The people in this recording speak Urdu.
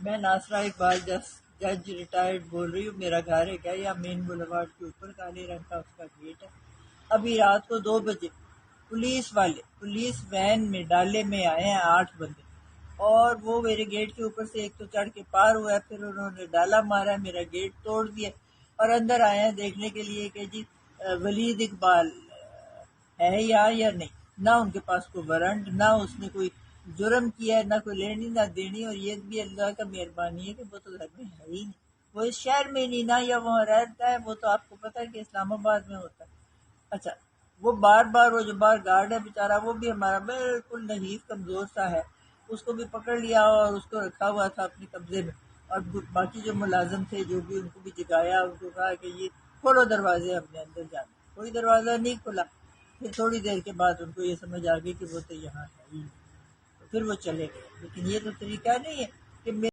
میں ناصرہ اقبال جج ریٹائرڈ بول رہی ہوں. میرا گھر ہے کیا یا مین بولوارڈ کے اوپر کالے رنگ کا اس کا گیٹ ہے. ابھی رات کو 2 بجے پولیس وین میں ڈالے میں آئے ہیں 8 بندے، اور وہ میرے گیٹ کے اوپر سے ایک تو چڑھ کے پار ہوا ہے، پھر انہوں نے ڈالا مارا، میرا گیٹ توڑ دیا اور اندر آئے ہیں دیکھنے کے لیے کہ جی ولید اقبال ہے یا نہیں. نہ ان کے پاس کوئی وارنٹ، نہ اس نے کوئی جرم کیا ہے، نہ کوئی لینی نہ دینی. اور یہ بھی اللہ کا مہربانی ہے کہ وہ تو گھر میں ہے ہی نہیں، وہ اس شہر میں نہیں نہ یا وہاں رہتا ہے. وہ تو آپ کو پتہ ہے کہ اسلام آباد میں ہوتا ہے. اچھا، وہ وہ جو باہر گارڈ ہے بیچارہ، وہ بھی ہمارا بالکل نحیف کمزور سا ہے، اس کو بھی پکڑ لیا اور اس کو رکھا ہوا تھا اپنے قبضے میں. اور باقی جو ملازم تھے جو بھی، ان کو بھی جگایا، ان کو کہا کہ یہ کھولو دروازے، ہم نے اندر جانا. کوئی دروازہ نہیں کھلا. پھر تھوڑی دیر کے بعد ان کو یہ سمجھ آ گئی کہ وہ تو یہاں ہے ہی نہیں، تو پھر وہ چلے گئے. لیکن یہ تو طریقہ نہیں ہے کہ